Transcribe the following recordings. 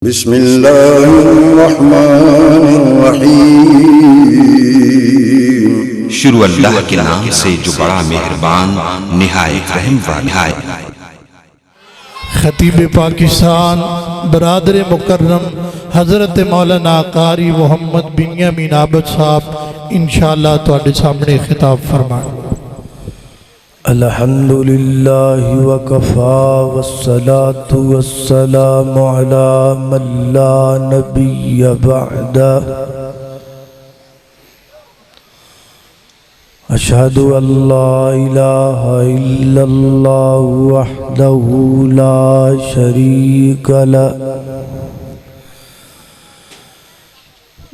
بسم اللہ الرحمن الرحیم۔ شروع اللہ کے نام سے جو بڑا مہربان نہایت رحم والا ہے۔ خطیب پاکستان برادر مکرم حضرت مولانا قاری محمد بنیامین عابد صاحب انشاءاللہ تواڈے سامنے خطاب فرمائیں۔ الحمدللہ وکفا والصلاة والسلام علی من لا نبی بعدہ اشہد ان لا الہ الا اللہ وحدہ لا شریک لہ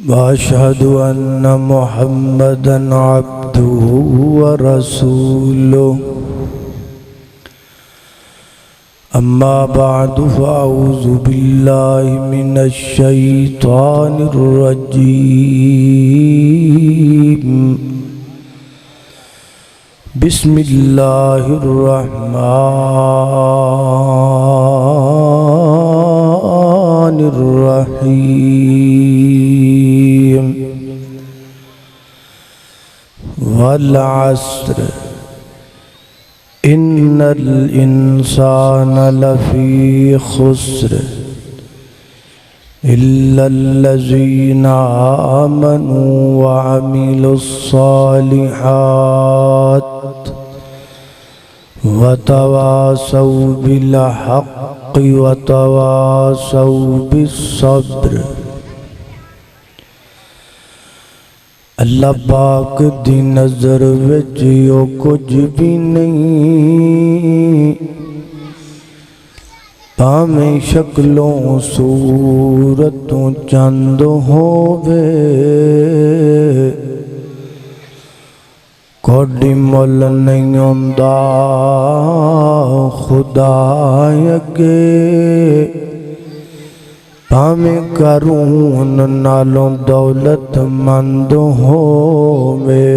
واشہد ان محمدا عبدہ ورسولہ اما بعد فاعوذ باللہ من الشیطان الرجیم بسم اللہ الرحمن الرحیم والعصر ان الانسان لفی خسر الا الذین آمنوا وعملوا الصالحات وتواصوا بالحق وتواصوا بالصبر۔ اللہ پاک دی نظر وچ او کچھ بھی نہیں، پاویں شکلوں صورتوں چند ہووے، کوئی مل نہیں ہوندا خدا اگے، پاویں قارون نالوں دولت مند ہووے،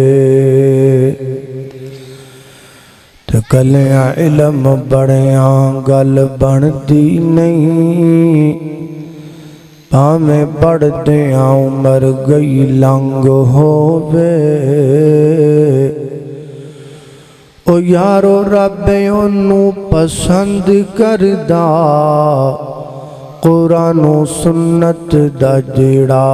تے کلیاں علم بڑیاں گل بندی نہیں، پاویں پڑھدیاں عمر گئی لنگ ہووے، او یارو رب اونوں پسند کردا قرآن و سنت دا جڑا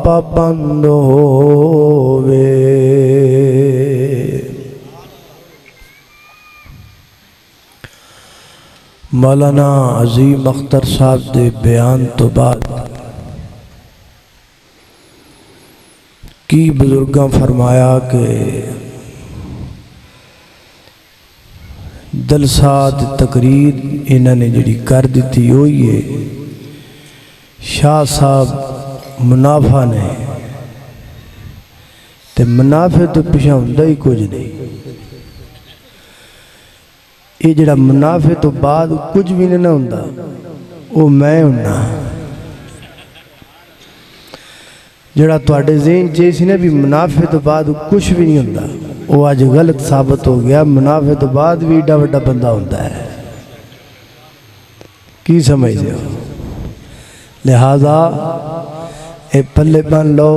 پابند ہووے۔ مولانا عظیم اختر صاحب دے بیان تو بعد کی بزرگاں فرمایا کہ جلسات تقریر انہوں نے جڑی کر دیتی ہوئی ہے، شاہ صاحب منافع نے تے منافع تو پیچھے ہوندا ہی کچھ نہیں، یہ جڑا منافع تو بعد کچھ بھی نہیں ہوندا وہ میں ہونا، جڑا تواڈے ذہن چ سی نا بھی منافع تو بعد کچھ بھی نہیں ہوندا، وہ آج غلط ثابت ہو گیا۔ منافع تو بعد بھی ایڈا بڑا بندہ ہوتا ہے، کی سمجھتے ہو؟ لہذا اے پلے بن لو،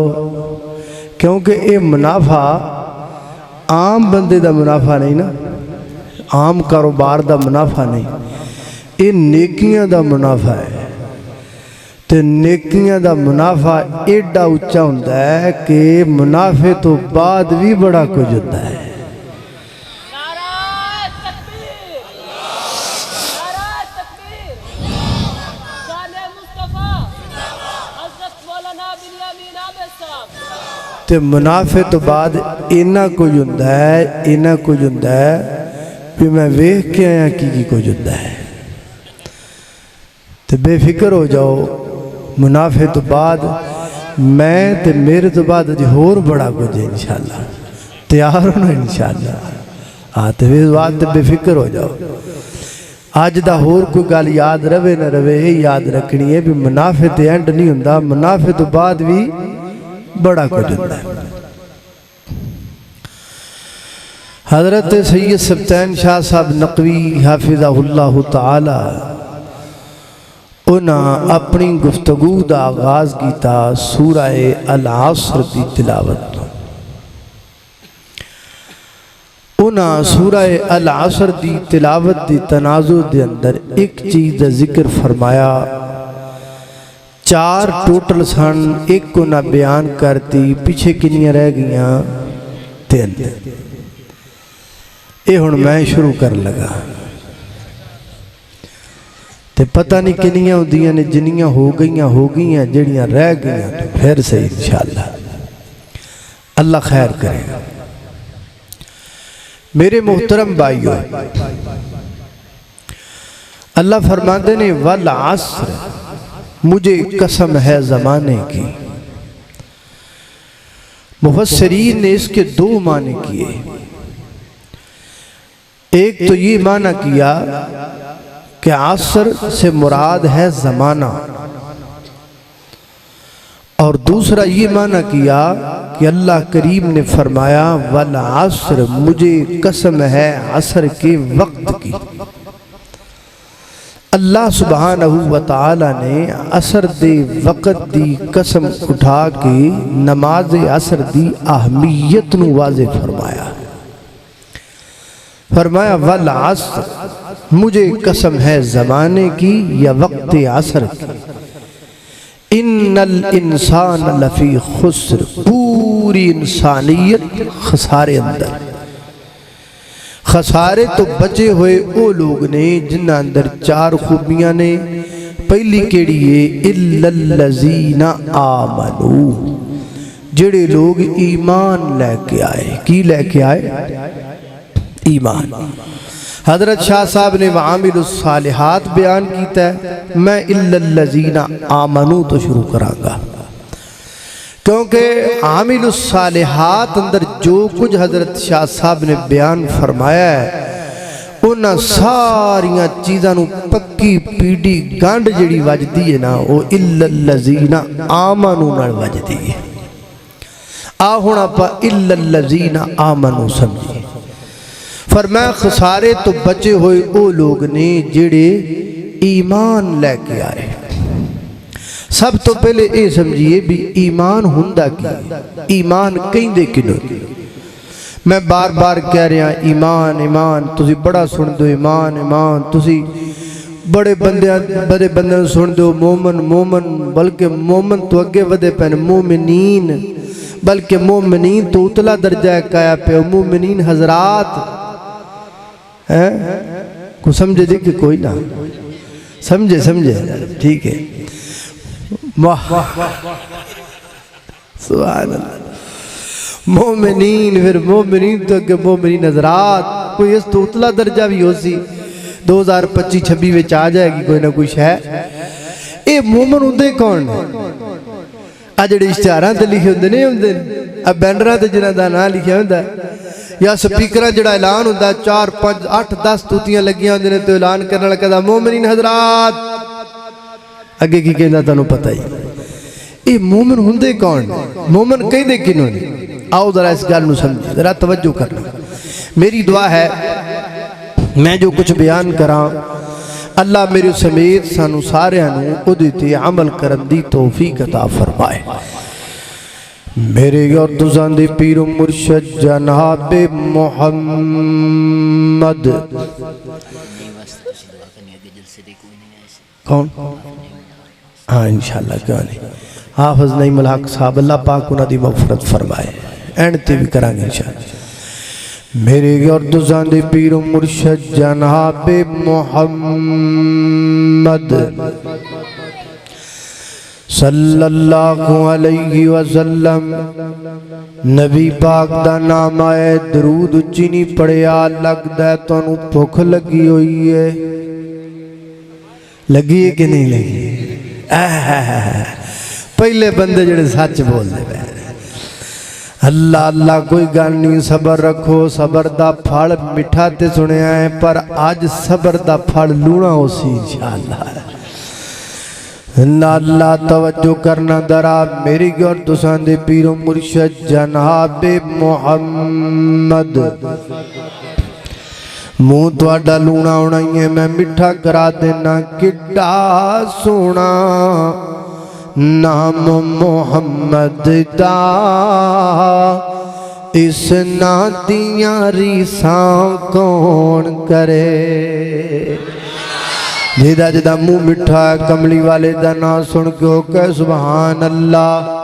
کیونکہ اے منافع عام بندے دا منافع نہیں نا، عام کاروبار دا منافع نہیں، اے نیکیاں دا منافع ہے، تے نیکیاں دا منافع ایڈا اچھا ہوتا ہے کہ منافع تو بعد بھی بڑا کچھ ہوتا ہے۔ نعرہ تکبیر، نعرہ تکبیر، شان مصطفیٰ حضرت مولانا بنیامین عابد صاحب۔ تے منافع تو بعد اینا کچھ ہوتا ہے، اینا کچھ ہوتا ہے کہ میں ویکھ کے آیا کی کچھ ہوتا ہے، تے بے فکر ہو جاؤ، منافع تو بعد میں تے میرے تو بعد جی ہور بڑا کچھ ہے انشاءاللہ، تیار ہونا انشاءاللہ، آتے ہوئے بات تے بے فکر ہو جاؤ۔ آج دا ہور کوئی گل یاد روے نہ روے، یاد رکھنی ہے بھی منافع تے اینڈ نہیں ہوندا، منافع تو بعد بھی بڑا کچھ ہوندا ہے۔ حضرت سید سبتین شاہ صاحب نقوی حافظہ اللہ تعالی انہاں اپنی گفتگو دا آغاز کیتا سورہ العصر دی تلاوت تو۔ انہاں سورہ العصر دی تلاوت دی تنازع دے اندر ایک چیز دا ذکر فرمایا، 4 ٹوٹل سن، ایک کو نہ بیان کرتی، پیچھے کنیاں رہ گیاں 3۔ اے ہن میں شروع کر لگا تے پتہ نہیں کنیاں ہوندیاں نے، جنیاں ہو گئیاں جڑیاں رہ گئیاں تو پھر صحیح انشاءاللہ، اللہ خیر کرے گا۔ میرے محترم بھائیو، اللہ فرماتے نے والعصر، مجھے قسم ہے زمانے کی۔ مفسرین نے اس کے 2 معنی کیے، ایک تو یہ معنی کیا کہ عصر سے مراد ہے زمانہ، اور دوسرا یہ معنی کیا کہ اللہ کریم نے فرمایا والعصر، مجھے قسم ہے عصر کے وقت کی۔ اللہ سبحانہ وتعالی نے عصر دے وقت دی قسم اٹھا کے نماز عصر دی اہمیت نو واضح فرمایا۔ فرمایا والعصر، مجھے قسم ہے زمانے کی یا وقت عصر کی۔ ان الانسان لفی خسر، پوری انسانیت خسارے اندر۔ خسارے تو بچے ہوئے او لوگ نے جنہ اندر 4 خوبیاں نے۔ پہلی کیڑی ہے الا الذین آمنوا، جڑے لوگ ایمان لے کے آئے۔ کی لے کے آئے؟ ایمان۔ حضرت شاہ صاحب نے وعامل الصالحات بیان کیتا ہے، میں الا الذین آمنوا تو شروع کراں گا، کیونکہ عامل الصالحات اندر جو کچھ حضرت شاہ صاحب نے بیان فرمایا ہے، انہاں ساریاں چیزاں نو پکی پیڑی گانڈ جڑی وجدی ہے نا، وہ الا الذین آمنوا نال وجدی ہے۔ ہونا پا الا الذین آمنوا سمجھے۔ فرمایا خسارے تو بچے ہوئے او لوگ نے جڑے ایمان لے کے آئے۔ سب تو پہلے اے سمجھئے بھی ایمان ہندہ کی، ایمان کہیں دے کنو۔ میں بار بار کہہ رہا ایمان ایمان، تسی بڑا سن دو ایمان ایمان، تسی بڑے بندے سن دو مومن مومن، بلکہ مومن تو اگے ودے پہنے مومنین، بلکہ مومنین تو اتلا درجہ کہا پہ مومنین حضرات۔ کو سمجھے دے کہ کوئی نہ سمجھے ٹھیک ہے۔ سبحان اللہ، مومنین، پھر مومنین تو کہ مومنین حضرات، کوئی اس تو اتلا درجہ بھی ہو سی 2025-26 وچ آ جائے گی کوئی نہ کوئی شے۔ اے مومن ہوندے کون نے؟ جڑے اشتہاراں تے لکھے ہوندے نہیں ہوندے، بینراں تے جنہاں دا نام لکھیا ہوندا یا سپیکراں جڑا اعلان ہوندا 4 5 8 10 توتیاں لگیاں ہوندے نے تے اعلان کرن والا کہدا مومنین حضرات، اگے کی کہندا تانوں پتہ ہی۔ اے مومن ہوندے کون؟ مومن کہندے کینوں نے؟ آؤ ذرا اس گل نو سمجھو، ذرا توجہ کرنا۔ میری دعا ہے میں جو کچھ بیان کراں اللہ میرے سمیت سانو سارے انو خودی تے عمل کرن دی توفیق عطا فرمائے۔ میرے اور تزان دی پیر و مرشد جناب محمد کون؟ ہاں انشاءاللہ کیوں نہیں، حافظ نعیم الحق صاحب، اللہ پاک انہاں دی مغفرت فرمائے، اینڈ تے بھی کریں گے انشاءاللہ۔ میرے اور تزان دی پیر و مرشد جناب محمد صلی اللہ علیہ وسلم، نبی پاک دا نام آئے، درود چینی پڑھیا، لگ دے تو انہوں بھوک لگی ہوئی ہے، لگی ہے کہ نہیں لگی؟ پہلے بندے جڑے سچ بول دے پہ اللہ اللہ کوئی گل نہیں، صبر رکھو، صبر دا پھڑ مٹھا تے سنے آئے، پر آج صبر دا پھڑ لونا ہو سی انشاءاللہ۔ اللہ اللہ توجہ کرنا درا میری گور تسان دے پیر و مرشد جناب محمد منہ تواڈا لونا ہونا ہی ہے میں میٹھا کرا دینا کڈا سونا نام محمد دا اس نا دیاں ریساں کون کرے جیدہ جیدہ منہ مٹھا ہے کملی والے دا نا سن کے ہو کہ سبحان اللہ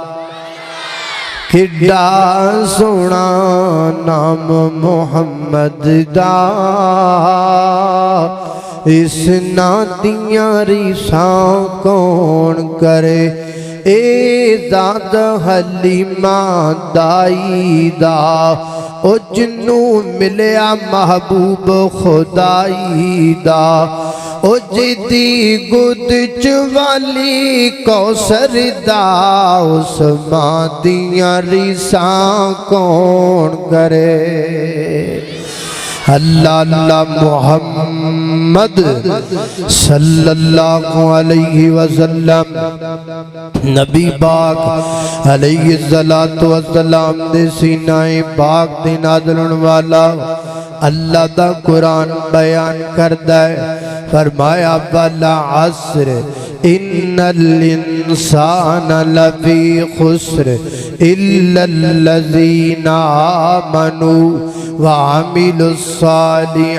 کڈا سونا نام محمد دا اس نا دیاں ریساں کون کرے اے ذات حلیمہ دائی دا او جنوں ملیا محبوب خدائی دا او جدی گود چوالی کوثر دا اس ماں دیاں ریساں کون کرے اللہ اللہ محمد صلی اللہ علیہ وسلم نبی پاک علیہ السلام دے سینہ پاک دے نازلن والا اللہ دا قرآن بیان کردہ ہے فرمایا والعصر ان الانسان لفی خسر الا الذین آمنوا وعملوا الصالحات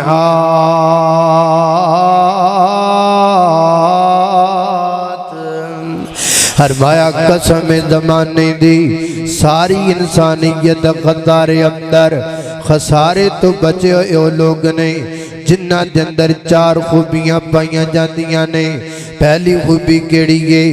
فرمایا قسم زمانے دی ساری انسانیت خطار اندر خسارے تو بچے ہوئے لوگ نے جنہ دے اندر چار خوبیاں پائیاں جاندیاں نے پہلی خوبی کیڑی ہے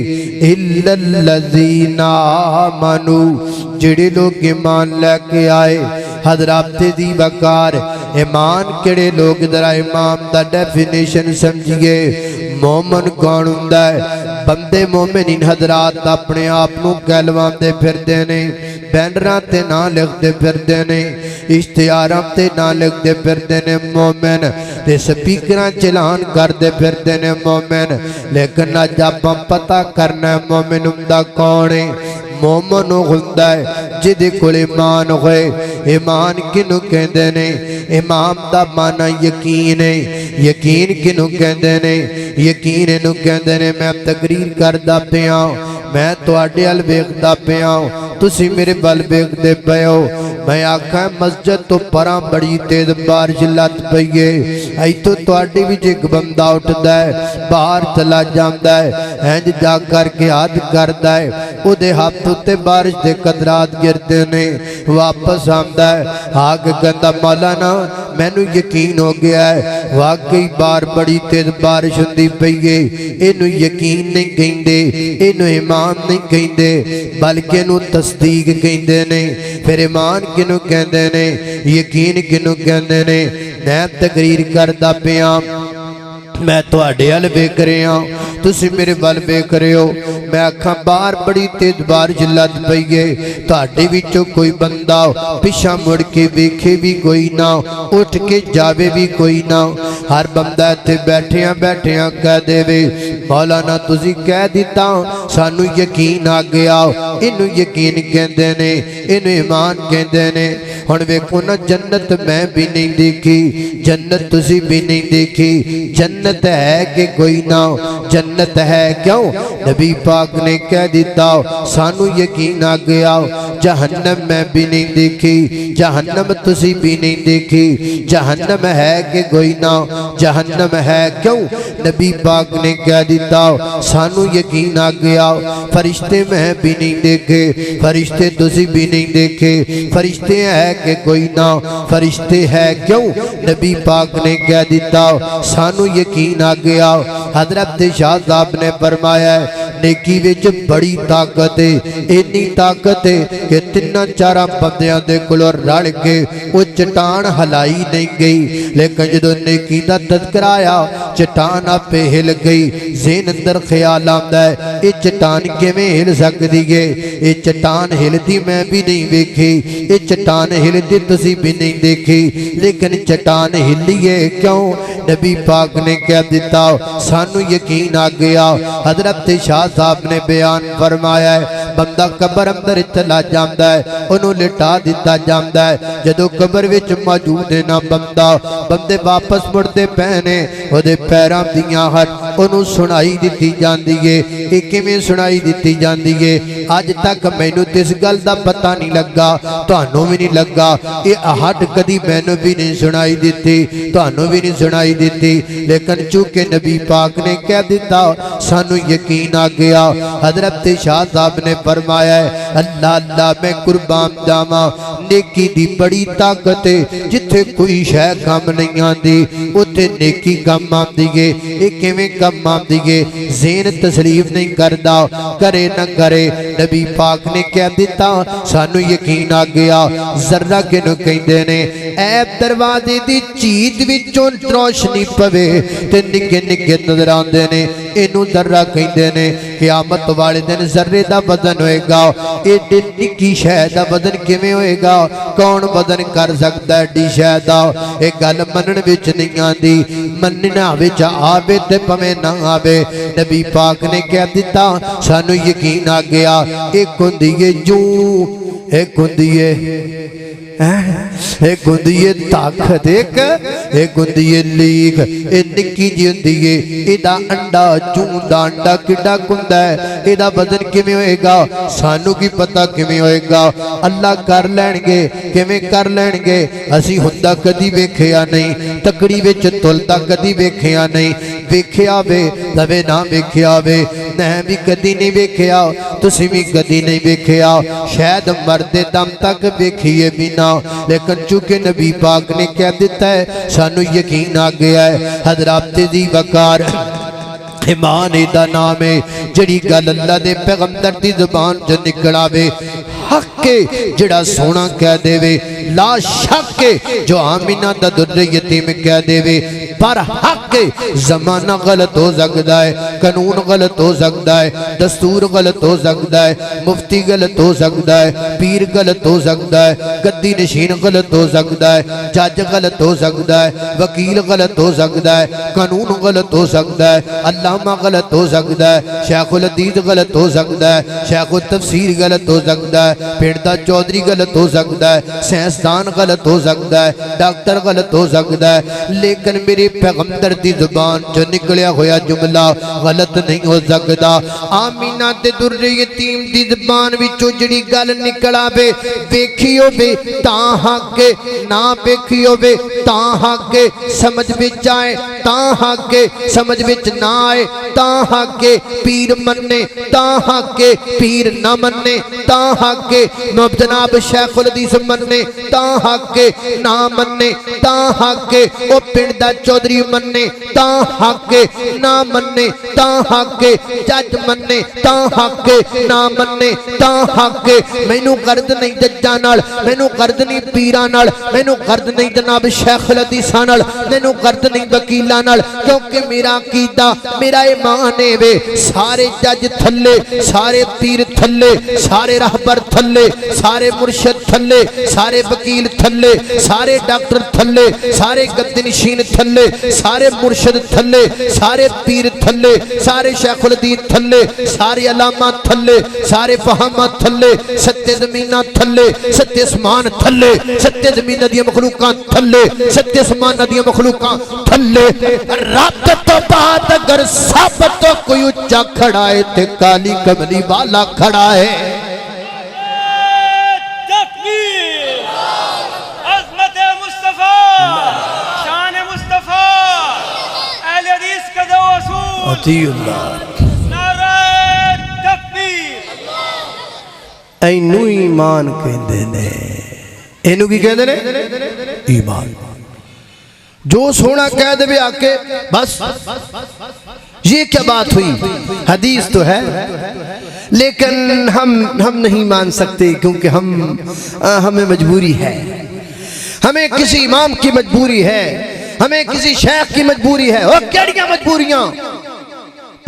اِلَّا الَّذِينَ آمَنُوا جڑے لوگ ایمان لے کے آئے حضرات دی بکار ایمان کیڑے لوگ ذرا ایمان دا ڈیفینیشن سمجھئے مومن کون ہوندا ہے بندے مومنین حضرات اپنے آپنوں کہلوان دے پھر دینے بینران تے نہ لکھ دے پھر دینے اشتہارات تے نہ لکھ دے پھر دینے مومن تے سپیکران چلان کر دے پھر دینے مومن لیکن جب ہم پتہ کرنا ہے مومن ہمدہ کونے مومن ہوندہ ہے جدے کل ایمان ہوئے ایمان کنو کہندے نے امام دا مانا یقین ہے یقین کنو کہندے نے یقین انو کہندے نے میں تقریر کردہ پہ آؤں میں تو آڈے الویق دا پہ آؤں تسی میرے بل بیق دے پہ ہو میں آکھا ہے مسجد تو پرام بڑی تید بارش لات پئیے ای تو آڈے بھی جے بندہ اٹھ دائے باہر تلا جام دائے اینج جا کر کے آدھ کر دائے او دے ہاتھوں تے بارش دے قدرات گردے نے واپس آم دائے آگ گندہ مولانا میں نو یقین ہو گیا ہے واقعی بار بڑی تید بارش ہوندی پئیے انو یقین نہیں کہیں دے انو ایمان نہیں کہیں دے بلکہ انو تصدیق کہیں دے نے پھر ایمان کنو کہیں دے نے یقین کنو کہیں دے نے نیب تقریر کردہ پیام میں تو آڈے حل بے کرے ہوں تسی میرے بل بے کرے ہو میں اکھاں بار بڑی تیز بار جلد پئیے تو آڈے وچوں کوئی بندہ پیشہ مڑ کے بیکھے بھی کوئی نہ اٹھ کے جاوے بھی کوئی نہ ہر بندہ تھے بیٹھیاں کہہ دے وے مولانا تسی کہہ دیتا سانو یقین آ گیا انو یقین کہندے نے انو ایمان کہندے نے ہن ویکھو نا جنت میں بھی نہیں دیکھی جنت تسی بھی نہیں دیکھی جنت ہے کہ کوئی نہ جنت ہے کیوں نبی پاک نے کہہ دیتا سانو یقین آ گیا جہنم میں بھی نہیں دیکھی جہنم تسی بھی نہیں دیکھی جہنم ہے کہ کوئی نہ جہنم ہے کیوں نبی پاک نے کہہ دیتا سانو یقین آ گیا فرشتے میں بھی نہیں دیکھے فرشتے تسی بھی نہیں دیکھے فرشتے ہے کہ کوئی نہ فرشتے ہے کیوں نبی پاک نے کہہ دیتا سانو یقین آ گیا حضرت شاہ صاحب نے فرمایا ہے نیکی وچ بڑی طاقت ہے اتنی طاقت ہے کہ تنہ چارہ بندیاں دے کلو رڑ کے وہ چٹان ہلائی نہیں گئی لیکن جدو نیکی دا تذکر آیا چٹان پہ ہل گئی ذہن اندر خیال آمدہ ہے یہ چٹان کے میں ہل سکتی ہے یہ چٹان ہلتی میں بھی نہیں دیکھی یہ چٹان ہلتی تسی بھی نہیں دیکھی لیکن چٹان ہلی ہے کیوں نبی پاک نے کہہ دیتا سانو یقین آ گیا حضرت شاہ صاحب نے بیان فرمایا ہے بندہ قبر اندر چلا جاندا ہے انہوں لٹا دیتا جاندا ہے جدو قبر وچ موجود ہے نا بندے واپس مڑتے پہنے وہ دے پیرام دیاں ہٹ انہوں سنائی دیتی جاندی ہے ایک میں سنائی دیتی جاندی ہے آج تک میں نو تس گل دا پتہ نہیں لگا تو انہوں بھی نہیں لگا یہ ہٹ کدی میں نو بھی نہیں سنائی دیتی تو انہوں بھی نہیں سنائی دیتی لیکن چونکہ نبی پاک نے کہہ دیتا سانو یقین آ گیا حضرت شاہ صاحب نے فرمایا ہے اللہ اللہ میں قربان جاواں نیکی دی بڑی طاقت ہے جتھے کوئی شے کم نہیں آندی اوتھے نیکی کم آندی ہے ایک میں کم آندی ہے ذہن تسلیم نہیں کردا کرے نہ کرے نبی پاک نے کہہ دیتا سانو یقین آ گیا ذرہ کنو کہندے نے اے دروازے دی چیت وچوں روشنی پوے تے نکے نکے نظر آندے نے اینو ذرہ کہندے نے قیامت والے دن ذرے دا وزن ہوئے گا ایڈی نکی شے دا وزن کیویں ہوئے گا کون وزن کر سکتا ہے ایڈی شے دا اے گل منن وچ نہیں آندی مننا وچ آوے تے پویں نہ آوے نبی پاک نے کہہ دیتا سانو یقین آ گیا ایک ہوندی ہے جو ایک ہوندی ہے ایک ہوندی ہے طاقت ایک ہوندی ہے لیک اے نکی جی ہوندی ہے ایدہ انڈا چون دا انڈا کڈا کندہ ہے ایدہ وزن کیویں ہوئے گا سانو کی پتہ کیویں ہوئے گا اللہ کر لین گے کیویں کر لین گے اسی ہندہ کدی ویکھیا نہیں تکڑی وچ تولتا کدی ویکھیا نہیں ویکھیا وے تبے نہ ویکھیا وے میں بھی کدی نہیں ویکھیا تسی بھی کدی نہیں ویکھیا شاید مرد دم تک ویکھیے بنا لیکن چونکہ نبی پاک نے کہہ دیتا ہے سانو یقین آ گیا ہے حضرات دی وقار ایمان دا نام ہے جڑی گل اللہ دے پیغمبر دی زبان جو نکلاوے حق کے جڑا سونا کہہ دے وے لا شک کے جو آمینہ دا در یتیم کہہ دے وے پر حق کے زمانہ غلط ہو سکتا ہے قانون غلط ہو سکتا ہے دستور غلط ہو سکتا ہے مفتی غلط ہو سکتا ہے پیر غلط ہو سکتا ہے گدی نشین غلط ہو سکتا ہے جج غلط ہو سکتا ہے وکیل غلط ہو سکتا ہے قانون غلط ہو سکتا ہے علامہ غلط ہو سکتا ہے شیخ الحدیث غلط ہو سکتا ہے شیخ التفسیر غلط ہو سکتا ہے پیڑتا چودھری غلط ہو سکتا ہے سائنسدان غلط ہو سکتا ہے ڈاکٹر غلط ہو سکتا ہے لیکن میرے پیغمبر دی زبان جو نکلیا ہویا جملہ غلط نہیں ہو سکتا آمینہ تے در یتیم دی زبان وچوں جڑی گل نکلا بے ویکھیو بے تاں حق کے نہ ویکھیو بے تاں حق کے سمجھ وچ آئے تاں حق کے سمجھ وچ نہ آئے تاں حق کے پیر مننے تاں حق کے پیر نہ مننے تاں حق کے جناب شیخ الحدیث مننے تاں حق کے نہ مننے تاں حق کے او پنڈ دا چودھری مننے تاں حق کے نہ مننے تاں حق کے جج مننے تاں حق کے نہ مننے تاں حق کے مینوں قرض نہیں ججاں نال مینوں قرض نہیں پیراں نال مینوں قرض نہیں جناب شیخ الحدیثاں نال مینوں قرض نہیں وکیلاں نال کیونکہ میرا عقیدہ میرا ایمان ہے وے سارے جج تھلے سارے پیر تھلے سارے رہبر تھلے سارے مرشد تھلے سارے وکیل تھلے سارے ڈاکٹر تھلے سارے گدنشین تھلے سارے مرشد تھلے سارے پیر تھلے سارے شیخ الحدیث تھلے سارے علامہ تھلے سارے فہمہ تھلے ستے زمینہ تھلے ستے اسمان تھلے ستے زمینہ دیا مخلوقاں تھلے ستے اسمان دیا مخلوقاں تھلے رب تو بعد اگر ثابت تو کوئی اچھا کھڑا ہے تے کالی کملی والا کھڑا ہے عطی اللہ نعرہ تکبیر اینو ایمان کہندے نے اینو کی کہندے نے ایمان جو سونا کہہ دے بھی آکے بس یہ کیا بات ہوئی حدیث تو ہے لیکن ہم نہیں مان سکتے کیونکہ ہمیں مجبوری ہے ہمیں کسی امام کی مجبوری ہے ہمیں کسی شیخ کی مجبوری ہے اور کیڑیاں مجبوریاں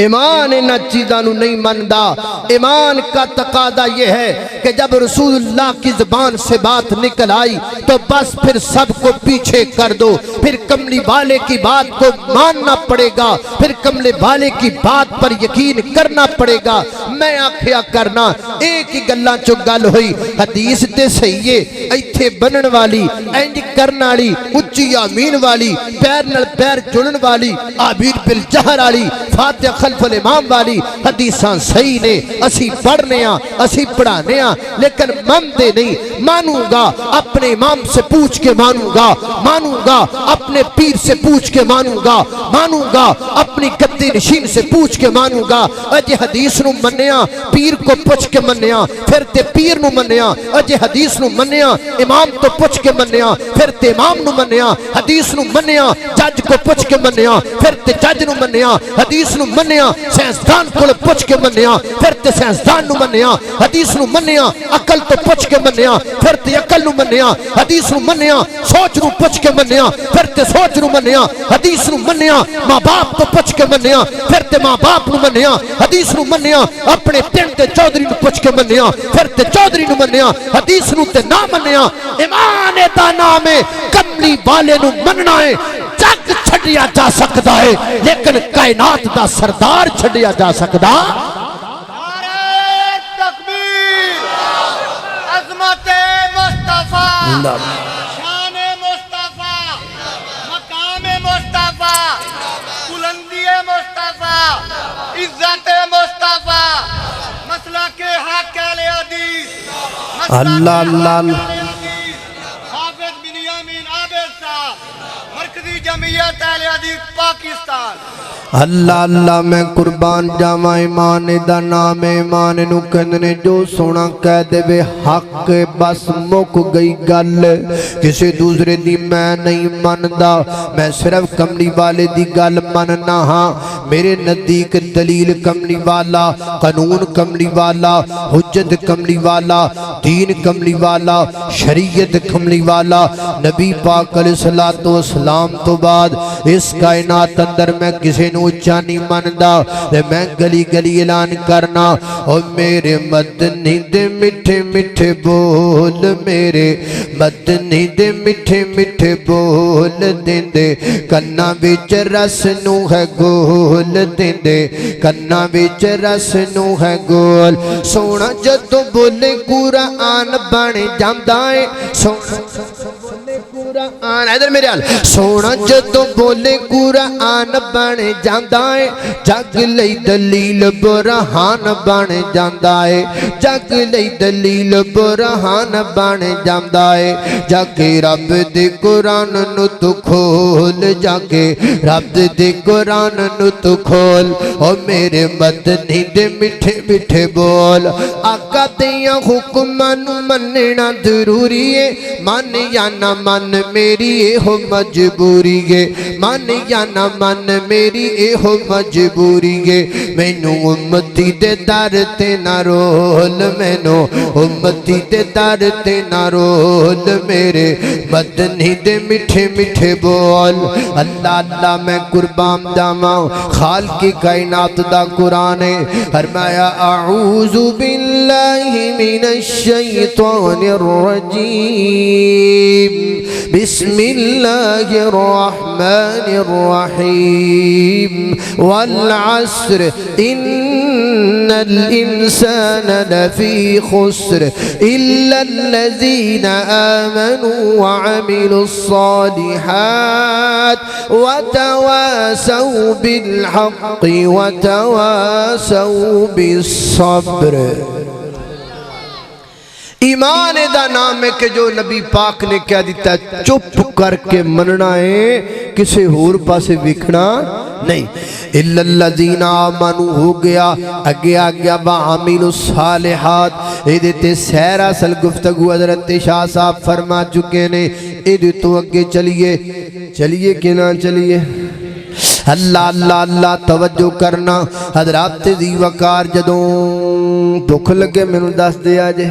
ایمان ان چیزوں نہیں مندا۔ ایمان کا تقاضا یہ ہے کہ جب رسول اللہ کی زبان سے بات نکل آئی تو بس پھر سب کو پیچھے کر دو، پھر کملی والے کی بات کو ماننا پڑے گا، پھر کملی والے کی بات پر یقین کرنا پڑے گا۔ میں آکھیا کرنا ایک ہی گلاں چو گل ہوئی، حدیث تے صحیح ہے، ایتھے بنن والی، اینج کرن والی، اچھی آمین والی، پیر نال پیر جڑن والی، آمین بالجہر والی، فاتحہ خلف الامام والی حدیثاں صحیح نے، اسی پڑھنے ہاں، اسی پڑھانے ہاں، لیکن مندے نہیں۔ مانوں گا اپنے امام سے پوچھ کے مانوں گا، مانوں گا اپنے پیر سے پوچھ کے مانوں گا، مانوں گا اپنی گدی نشین سے پوچھ کے مانوں گا۔ اجے حدیث نو منیا پیر کو پوچھ کے منیا، پھر تے پیر نو منیا، اجے حدیث نو منیا امام تو پوچھ کے منیا، پھر تے امام نو منیا، حدیث نو منیا جج کو پوچھ کے منیا، پھر تے جج نو منیا، حدیث نو منیا سائنسدان کو پوچھ کے منیا، پھر تے سائنسدان نو منیا، حدیث نو منیا عقل تو پوچھ کے منیا، پھر تے عقل نو منیا، حدیث نو منیا سوچ نو پوچھ کے منیا، پھر تے سوچ نو منیا، حدیث نو منیا ماں باپ تو پوچھ کے منیا، پھر تے ماں باپ نو منیا، حدیث نو منیا اپنے پنڈ تے چودھری نو پوچھ کے منیا، پھر تے چودھری نو منیا، حدیث نو تے نہ منیا۔ ایمان دا نام ہے، کملی والے نو مننا ہے۔ جگ چھڈیا جا سکتا ہے لیکن کائنات دا سردار چھڈیا جا سکتا۔ نعرہ تکبیر، عظمت مصطفیٰ، شان مصطفیٰ، مقام مصطفیٰ، بلندی مصطفیٰ، عزت مصطفیٰ، مسلک حق اہل حدیث، اللہ اللہ حافظ بنیامین عابد صاحب، مرکزی جمعیت اہل حدیث پاکستان۔ اللہ اللہ میں قربان جاواں ایمان دا نام ایمان نو کندنے جو سونا کہہ دے بے حق بس مک گئی گل، کسی دوسرے دی میں نہیں مندا، میں صرف کملی والے دی گل مننا ہاں۔ میرے نزدیک دلیل کملی والا، قانون کملی والا، حجت کملی والا، دین کملی والا، شریعت کملی والا، نبی پاک علیہ السلام تو بعد اس کائنات اندر میں کسی نو اچھا نہیں مندا۔ میں گلی گلی اعلان کرنا، اور میرے مدنی دے میٹھے میٹھے بول، میرے مدنی دے میٹھے میٹھے بول دیندے، کنا وچ رس نو ہے گول دیندے، کنا وچ رس نو ہے گول۔ سونا جدوں بولے قرآن بن جاندا ہے، قرآن ادھر میرے حال، سونا جدوں بولے قرآن بن جاندا ہے، جگ لئی دلیل برہان بن جاندا ہے، جگ لئی دلیل برہان بن جاندا ہے۔ جا کے رب دے قرآن نو تو کھول، جا کے رب دے قرآن نو تو کھول، او میرے مدنی دے میٹھے میٹھے بول۔ آقا دیاں حکماں نو مننا ضروری ہے، من یا نہ من میری اے ہو مجبوری ہے، من یا نہ من میری اے ہو مجبوری ہے۔ مینوں امتی دے در تے نہ رول، مینوں امتی دے در تے نہ رول، میرے مدنی دے میٹھے میٹھے بول۔ اللہ اللہ میں قربان جاواں خالق کائنات دا قرآن ہے، فرمایا اعوذ باللہ من الشیطان الرجیم، بسم اللہ الرحمن الرحیم، والعصر ان الانسان لفی خسر الا الذین آمنوا وعملوا الصالحات وتواصوا بالحق وتواصوا بالصبر۔ ایمان دا نام ہے کہ جو نبی پاک نے کہہ دیتا ہے چپ کر کے مننا ہے، کسی اور پاسے وکھنا نہیں۔ اِلَّا الَّذِينَ آمَنُوا ہو گیا، اگے آگیا وَعَمِلُوا الصَّالِحَاتِ۔ ایدھے سیر اصل گفتگو حضرت شاہ صاحب فرما چکے نے، ایدھے تو اگے چلیے چلیے کہ نہ چلیے۔ اللہ اللہ اللہ توجہ کرنا حضرات دی وقار جدوں بھوک لگے میں نو دس دیا جے۔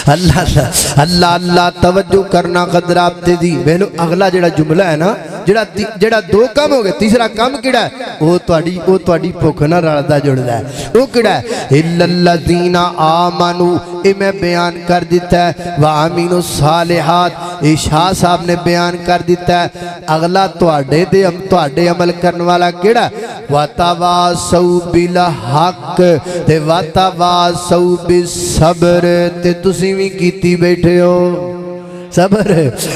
اللہ اللہ اللہ اللہ توجہ کرنا قدر آپ تے دی ویلو اگلا جڑا جملہ ہے نا جڑا دو کام ہو گئے تیسرا کام کیڑا ہے وہ تواڈی بھوک نہ رلدا جڑدا ہے وہ کیڑا ہے الا الذین آمنوا اے میں بیان کر دیتا ہے وعملوا الصالحات اے شاہ صاحب نے بیان کر دیتا ہے اگلا تواڈے عمل کرنے والا کیڑا وتواصوا بالحق تے وتواصوا بالصبر تے تسی وی کیتی بیٹھے ہو صبر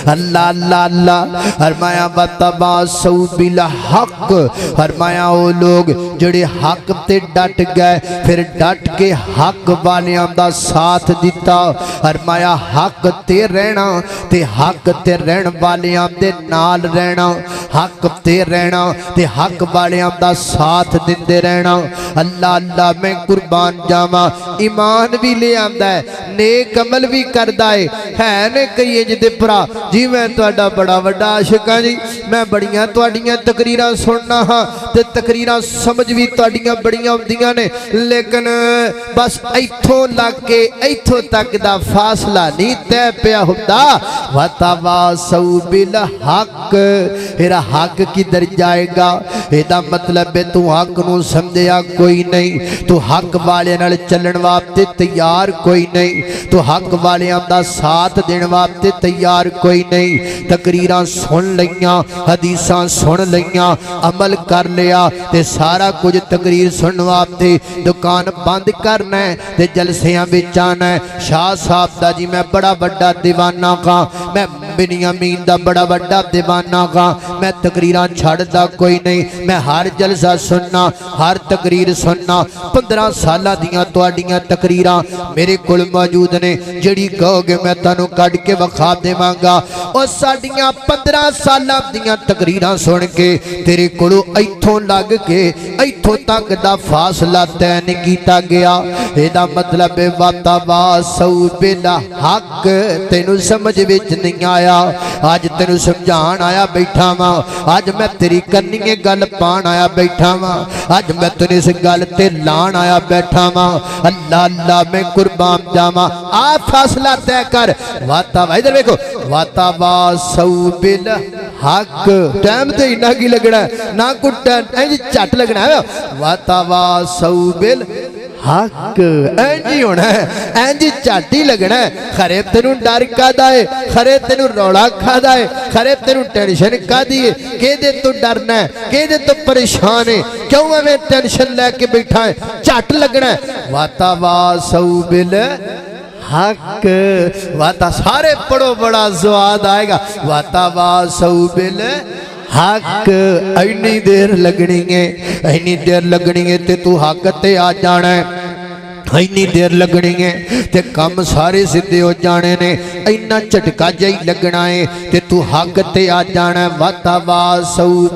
اللہ اللہ اللہ فرمایا وتواصوا بالحق فرمایا وہ لوگ جڑے حق تے ڈٹ گئے پھر ڈٹ کے حق والیاں دا ساتھ دیتا فرمایا حق تے رہنا تے حق تے رہن والیاں دے نال رہنا حق تے رہنا تے حق والیاں دا ساتھ دیندے رہنا اللہ اللہ میں قربان جاواں ایمان بھی لے آندا ہے نیک عمل بھی کردا ہے نے کئی جدے پرا جی میں تواڈا بڑا وڈا عاشق ہاں جی میں بڑیاں تواڈیاں تقریراں سننا ہاں تے تقریراں سمجھ بھی تواڈیاں بڑیاں ہوندیاں نے لیکن بس ایتھوں لگ کے ایتھوں تک دا فاصلہ نہیں طے پیا ہوندا وتواصوا بالحق پھر حق کدھر جائے گا ایدا مطلب ہے تو حق نو سمجھیا کوئی نہیں تو حق والے نال چلن واسطے تیار کوئی نہیں تو حق والیاں دا ساتھ دین واسطے تیار کوئی نہیں تقریراں سن لیاں حدیثاں سن لیاں عمل کر لیا تے سارا کچھ تقریر سنن واسطے دکان بند کرنا ہے تے جلسیاں وچ آنا ہے شاہ صاحب دا جی میں بڑا بڑا دیوانہ ہاں میں بنیامین دا بڑا بڑا دیوانہ ہاں میں تقریراں چھڑدا کوئی نہیں میں ہر جلسہ سننا ہر تقریر سننا 15 سالہ دیاں تواڈیاں تقریراں میرے کول موجود نے جڑی کہو گے میں تانوں کڈ کے وکھا دیواں گا او ساڈیاں 15 سالہ دیاں تقریراں سن کے تیرے کولوں ایتھوں لگ کے ایتھوں تک دا فاصلہ طے نہیں کیتا گیا ایدا مطلب وتواصوا بالحق تینوں سمجھ وچ نہیں آیا آج تینوں سمجھان آیا بیٹھا واں آج میں تیری کرنی گل پان آیا بیٹھا واں آج میں تینوں اس گل تے لان آیا بیٹھا واں اللہ اللہ میں قربان جاواں آ فاصلہ طے کر ادھر دیکھو وتواصوا بالحق ٹائم تے نہ کی لگنا ہے نہ کوئی ٹائم چٹ لگنا ہے وتواصوا بالحق اینجی ہونا ہے اینجی چاٹی لگنا ہے خرے تینوں ڈر کا دائے خرے تینوں روڑا کھا دائے خرے تینوں ٹینشن کا دیئے کہ دے تو ڈرنا ہے کہ دے تو پریشان ہے کیوں ہمیں ٹینشن لے کے بیٹھا ہے چاٹ لگنا ہے وتواصوا بالحق واتا سارے پڑھو بڑا زواد آئے گا وتواصوا بالحق اینی دیر لگنی ہے تے تو حق تے آ جانا ہے اینی دیر لگنی ہے تے کم سارے سدھے ہو جانے نے اینا چٹکا جائی لگنا ہے تے تو حق تے آ جانا ہے وتواصوا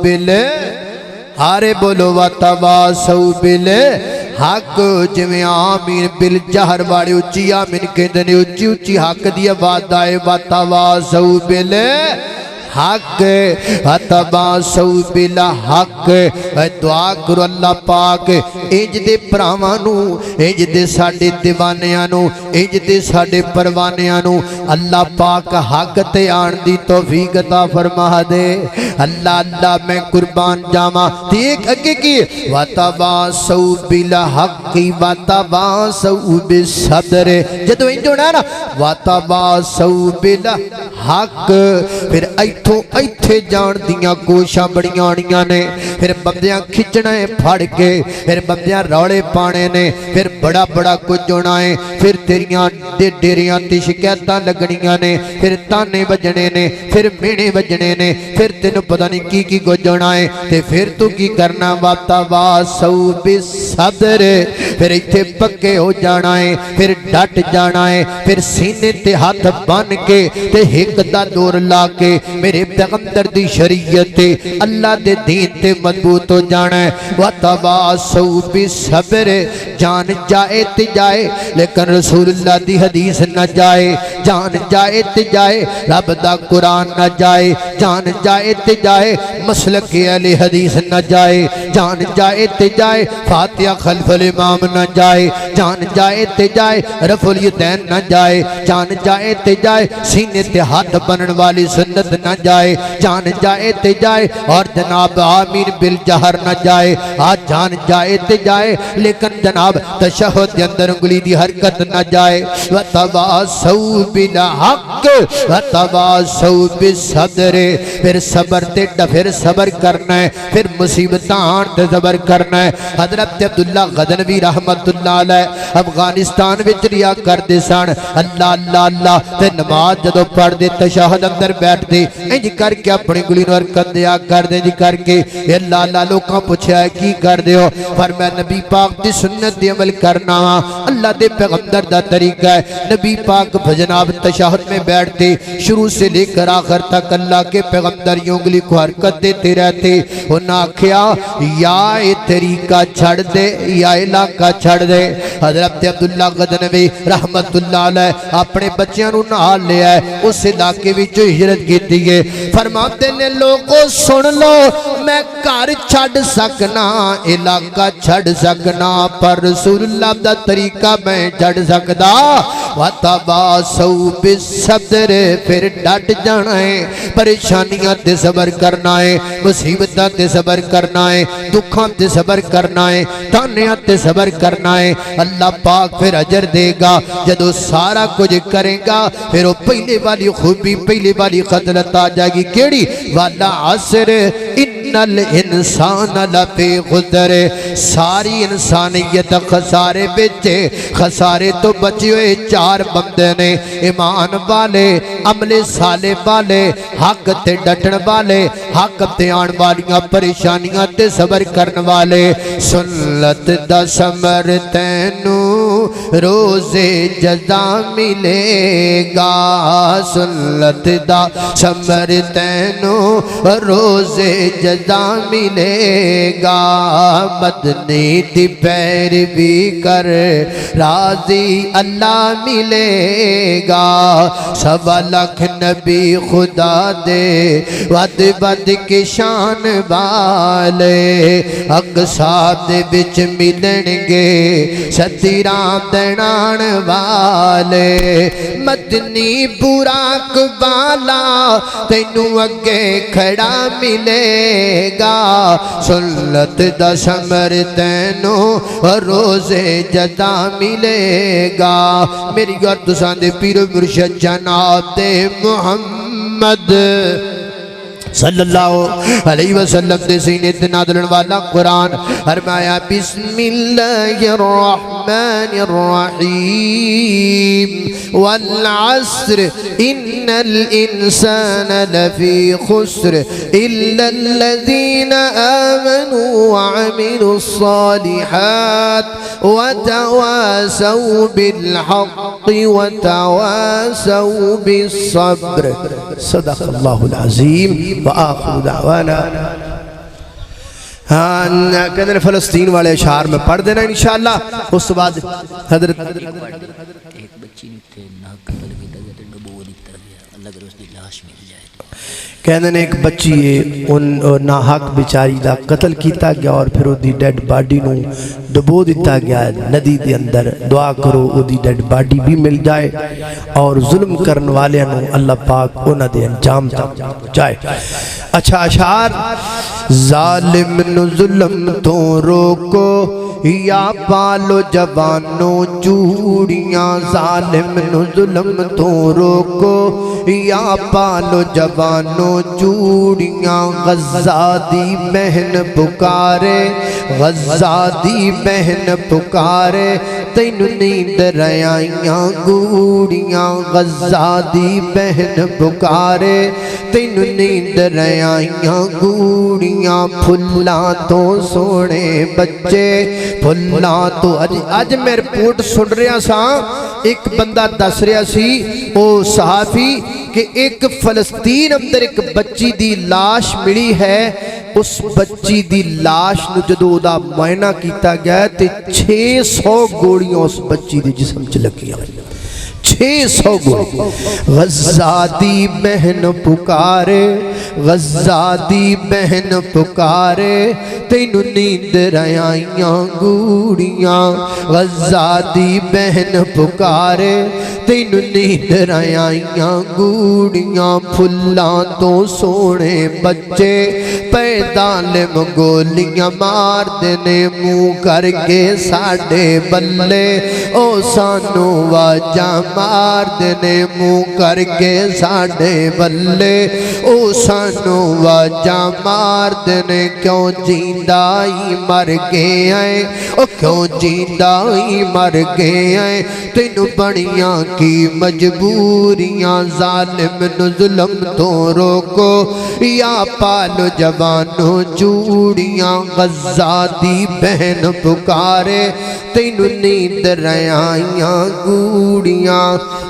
آرے بولو وتواصوا بالحق جویں آمین بالجہر والے اچھی آمین کہندے نے اچھی اچھی حق دی آواز آئے وتواصوا بالحق وتواصوا بالحق دعا کرو اللہ پاک انج دے پراواں نو انج دے ساڈے دیوانیاں نو انج دے ساڈے پروانیاں نو اللہ پاک حق تے آن دی توفیق عطا فرما دے اللہ اللہ میں قربان جاواں دیکھ اگے کی وتواصوا بالحق وتواصوا بالصبر جدوں انج ہونا نا وتواصوا بالحق پھر ایتھے جان دیاں کوشاں بڑیاں آنیاں نے پھر بندیاں کھچنا ہے پھڑ کے پھر بندیاں روڑے پانے نے پھر بڑا بڑا کچھ ہونا ہے پھر تیریاں ڈیریاں تے شکایتاں لگنیاں نے پھر تانے بجنے نے پھر مینے بجنے نے پھر تینوں پتہ نہیں کی کچھ ہونا ہے تے پھر تو کی کرنا وتواصوا بالصبر پھر ایتھے پکے ہو جانا ہے پھر ڈٹ جانا ہے پھر سینے تے ہاتھ بن کے تے ایک دا دور لا کے میرے پیغمبر دی شریعت تے اللہ دے دین تے مضبوط ہو جانا ہے وتواصوا بالصبر جان جائے تے جائے لیکن رسول اللہ دی حدیث نہ جائے جان جائے تے جائے رب دا قرآن نہ جائے جان جائے تے جائے مسلک اہل حدیث نہ جائے جان جائے تے جائے فاتحہ خلف الامام نہ جائے جان جائے تے جائے رفع الیدین نہ جائے جان جائے تے جائے سینے تے ہاتھ بنن والی سنت نہ جائے جان جائے تے جائے اور جناب آمین بالجہر نہ جائے آج جان جائے تے جائے لیکن جناب تشہد کے اندر انگلی دی حرکت نہ جائے وَتَوَاسَوْا بِالْحَقِّ وَتَوَاسَوْا بِالصَّبْرِ پھر صبر تے پھر صبر کرنا ہے پھر مصیبتان تے صبر کرنا ہے حضرت عبداللہ غزنوی رحمت اللہ علیہ افغانستان وچ ریا کر دے سن اللہ اللہ اللہ تے نماز جدو پڑھ دے تشہد اندر بیٹھ دے انج کر کے اپنی گلی نو حرکت دیا کر دے جی کر کے اللہ اللہ لوکاں پوچھا ہے کی کر دے ہو فرمایا نبی پاک دی سنت دی عمل کرنا اللہ دے پیغمبر دا طریقہ ہے نبی پاک جناب تشہد میں بیٹھتے شروع سے لے کر آخر تک اللہ کے پیغمبر یوں انگلی کو حرکت دیتے رہتے انہاں کیا یا اے طریقہ چھڑ دے یا علاقہ چھڑ دے حضرت عبداللہ غزنوی رحمت اللہ علیہ اپنے بچیاں نو نال لے آئے اس علاقے وچوں ہجرت کیتی ہے فرماتے نے لوگوں سن لو میں گھر چھڑ سکنا علاقہ چھڑ سکنا پر رسول اللہ دا طریقہ میں چھڑ سکدا وَتَوَاسَوْا بِالصَّبْرِ پھر ڈٹ جانا ہے پریشانیاں تے صبر کرنا ہے مصیبتاں تے صبر کرنا ہے دکھاں تے صبر کرنا ہے تانیاں تے صبر کرنا ہے اللہ پاک پھر اجر دے گا جدو سارا کچھ کرے گا پھر وہ پہلے والی خوبی پہلے والی خطرت آ جائے گی کیڑی وَالْعَصْرِ إِنَّ الْإِنسَانَ لَفِي خُسْرٍ ساری انسانیت خسارے بچے خسارے تو بچے ہوئے چار بندے نے ایمان والے عمل صالح والے حق تے ڈٹن والے حق تے آن والیاں پریشانیاں تے صبر کرن والے سنت دا ثمر تینو روز جزا ملے گا سنت دا ثمر تینو روز جزا ملے گا مدنی دی پیروی کر راضی اللہ ملے گا سوا لاکھ نبی خدا دے ود ود کی شان والے اقصاب دے بچ ملن گے ستیرام دینان والے مدنی براق والا تینو اگے کھڑا ملے گا سنت دا ثمر تینو روز جزا ملے گا میری اور تساں دے پیر مرشد جناب دے محمد صلی اللہ علیہ وسلم دے سینے تے نازلن والا قرآن فرمایا بسم اللہ الرحمن الرحیم والعصر ان الانسان لفی خسر الا الذین آمنوا وعملوا الصالحات وتواسوا بالحق وتواسوا بالصبر صدق اللہ العظیم وآخر دعوانا کہنے فلسطین والے اشعار میں پڑھ دینا انشاءاللہ اس بعد حضرت ایک بچی نے تھے نہ قتل کی طرح ڈبو دیتا گیا اللہ کر اس دی لاش مل جائے کہنے نے ایک بچی ناحق بیچاری دا قتل کیتا گیا اور پھر وہ دی ڈیڈ باڈی نو ڈبو دیتا گیا ندی دے اندر دعا کرو وہ دی ڈیڈ باڈی بھی مل جائے اور ظلم کرن والے نو اللہ پاک انہ دے انجام تک جائے اچھا اشعار ظالم نو ظلم تو روکو یا پالو جوانوں چوڑیاں ظالم نو ظلم تو روکو یا پالو جوانوں چوڑیاں غزہ دی بہن پکارے غزہ دی بہن پکارے تینو نیند ریائیاں گوڑیاں غزہ دی بہن پکارے تینو نیند ریائیاں گوڑیاں پھلاں تو سونے بچے پھلاں تو اج میں رپورٹ سن رہا سا ایک بندہ دس رہا سی او صحافی کہ ایک فلسطین اندر ایک بچی دی لاش ملی ہے اس بچی دی لاش نو جدو دا معائنہ کیتا گیا تے 600 گوڑیاں اس بچی دی جسم چ لگیاں 600 گنا غزہ دی بہن پکارے غزہ دی بہن پکارے تینو نیند رائیاں گوڑیاں غزہ دی بہن پکارے تینو نیند رائیاں گوڑیاں پھلاں تو سونے بچے پیدالم گولیاں مار دینے منہ کر کے ساڑھے بلے او سانو واجہ مار دینے منہ کر کے ساڑھے بلے او سانو واجہ مار دینے کیوں جیندائی مر گئے آئے او کیوں جیندائی مر گئے آئے تینو بڑیاں کی مجبوریاں ظالم نو ظلم تو روکو یا پالو جوانو چوڑیاں غزہ دی بہن پکارے تینو نیند رائیاں گوڑیاں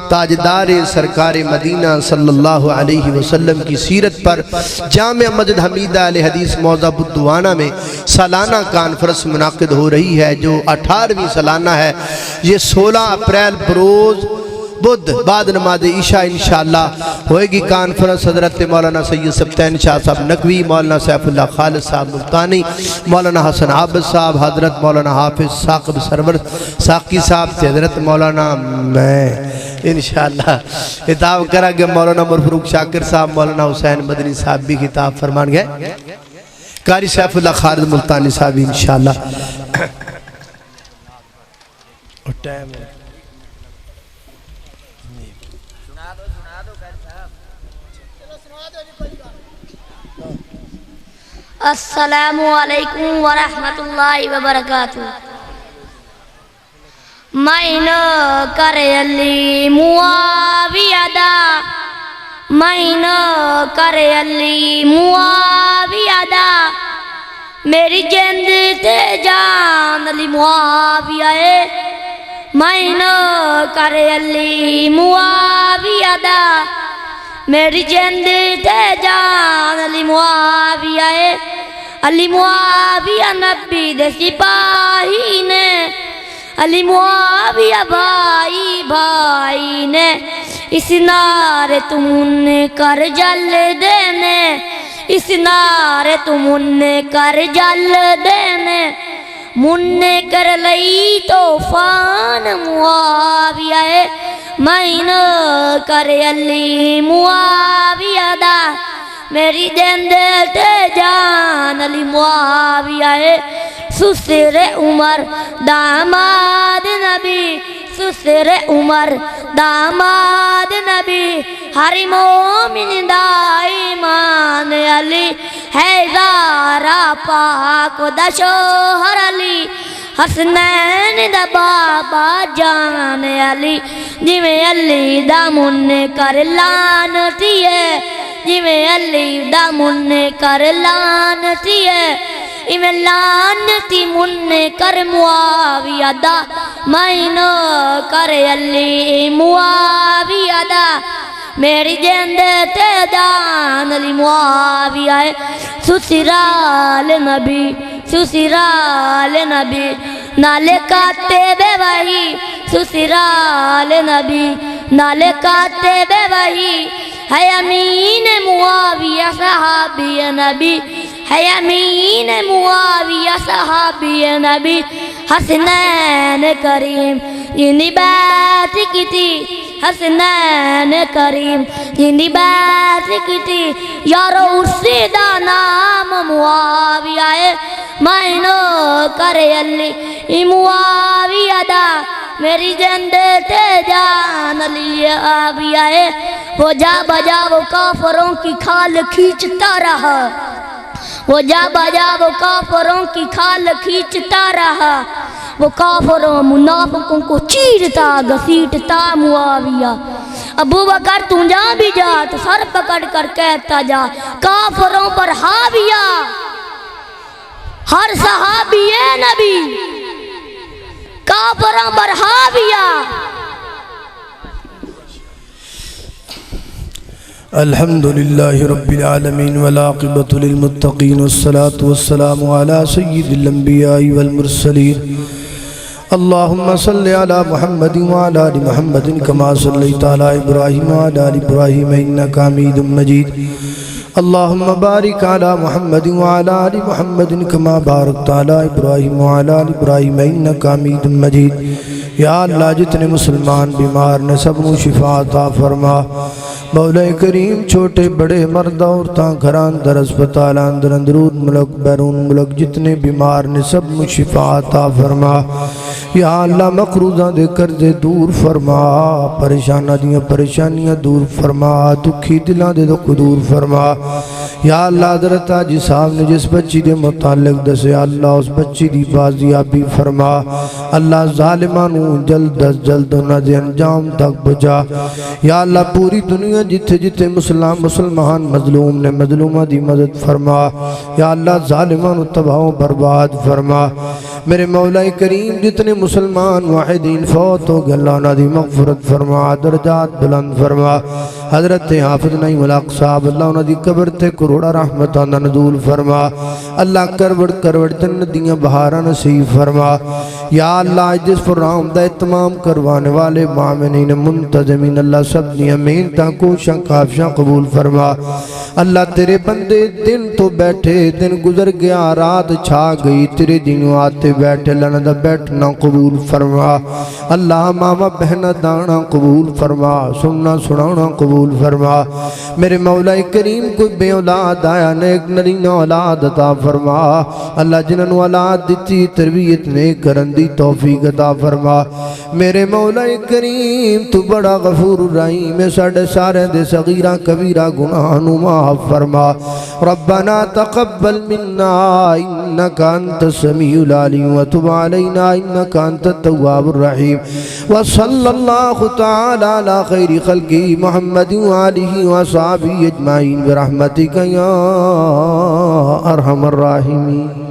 تاجدار سرکار مدینہ صلی اللہ علیہ وسلم کی سیرت پر جامع مسجد حمیدہ علیہ حدیث موضع بدوانہ میں سالانہ کانفرنس منعقد ہو رہی ہے جو 18ویں سالانہ ہے یہ 16 اپریل بروز بدھ بعد نماز عشاء انشاءاللہ ہوئے گی کانفرنس حضرت مولانا سید سبتین شاہ صاحب نقوی مولانا سیف اللہ خالد صاحب ملتانی مولانا حسن عابد صاحب حضرت مولانا حافظ ثاقب سرور ساقی صاحب سے حضرت مولانا میں انشاءاللہ خطاب کرا گے مولانا مرفروق شاکر صاحب مولانا حسین مدنی صاحب بھی خطاب فرمان گئے قاری سیف اللہ خالد ملتانی صاحب انشاءاللہ السلام علیکم ورحمت اللہ وبرکاتہ مین کرے علی معاویہ دا مین کرے علی معاویہ دا میری جند تے جان علی معاویہ ہے مین کرے علی معاویہ دا میری جند تے جان علی معاویہ ہے علی معاویہ نبی دے سپاہی نے علی معاویہ بھائی بھائی نے اس نعرے تم نے کر جل دینے اس نعرے تم نے کر جل دینے من کر لئی توفان معاویہ ہے مین کر علی معاویہ دا میری جند تے جان علی معاویہ ہے سسر عمر داماد نبی سسر عمر داماد نبی ہر مومن دا ایمان علی ہے زارا پاک دا شوہر علی حسنین دا بابا جان علی جی میں علی دا من کر لانتی ہے جی میں علی دا من کر لانتی ہے میں لانتی من کر معاویہ دا مین کر علی معاویہ دا میری جند تے جان علی معاویہ ہے سسرال نبی سسرال نبی نالے کاتے بے وحی سسرال نبی نالے کاتے بے وحی ہے امین معاویہ صحابی نبی ہے امین معاویہ صحابی نبی حسنین کریم جنی بات کی تھی حسنین کریم جنی بات کی تھی یارو اسی دا نام معاویہ ہے مین کر علی معاویہ دا میری جند تے جان علی معاویہ ہے وہ جا بجا وہ کافروں کی کھال کھینچتا رہا وہ جا بجا وہ کافروں کی کھال کھینچتا رہا وہ کافروں منافقوں کو چیرتا گھسیٹتا معاویہ ابو بکر تو جا بھی جا تو سر پکڑ کر کہتا جا کافروں پر حاویہ ہر صحابی نبی کافروں پر حاویہ الحمدللہ رب العالمین والعاقبۃ للمتقین والصلاة والسلام علی سید الانبیاء والمرسلین اللهم صل على محمد وعلى آل محمد كما صليت على إبراهيم وعلى آل إبراهيم إنك حميد مجيد اللهم بارك على محمد وعلى آل محمد كما باركت على إبراهيم وعلى آل إبراهيم إنك حميد مجيد یا اللہ جتنے مسلمان بیمار نے سب کو شفا عطا فرما مولا کریم چھوٹے بڑے مرد عورتاں گھران در اسپتال اندر اندرون ملک بیرون ملک جتنے بیمار نے سب کو شفا عطا فرما یا اللہ مقروضاں دے قرضے دور فرما پریشانیاں دور فرما دکھی دلاں دے دکھ دور فرما یا اللہ حضرت حاجی صاحب نے جس بچی دے متعلق دسے اللہ اس بچی دی بازیابی فرما اللہ ظالمانوں جلد از جلد انہاں دے انجام تک بجا یا اللہ پوری دنیا جتھے جتھے مسلمان مظلوم نے مظلومہ دی مدد فرما یا اللہ ظالمانوں تباہ و برباد فرما میرے مولا کریم جتنے مسلمان واحدین فوت ہو گئے اللہ انہاں دی مغفرت فرما درجات بلند فرما حضرت حافظ نعیم الحق صاحب اللہ انہاں دی قبر تے کروڑا رحمتاں دا نزول فرما اللہ کروڑ جنت دیاں بہاراں نصیب فرما یا اللہ جس پروگرام دا اہتمام کروانے والے معاونین منتظمین اللہ سب دیاں محنتاں کوشاں کافشاں قبول فرما اللہ تیرے بندے دن تو بیٹھے دن گزر گیا رات چھا گئی تیرے دنوں آتے بیٹھے اللہ دا بیٹھنا قبول فرما اللہ ماما بہنہ دانا قبول فرما سننا سنانا قبول فرما میرے مولا کریم کوئی بے اولاد آیا نیک نرین اولاد عطا فرما اللہ جنہوں اولاد دیتی تربیت نیک کرن دی توفیق عطا فرما میرے مولا کریم تو بڑا غفور الرحیم ساڑھے سارے دے صغیرہ کبیرہ گناہنو معاف فرما ربنا تقبل منا انکا انت السمیع العلیم وتب علینا انکا انت التواب الرحیم وصلی اللہ تعالی علی خیر خلقی محمد وآلہ وصحابہ اجمعین برحمتک یا ارحم الراحمین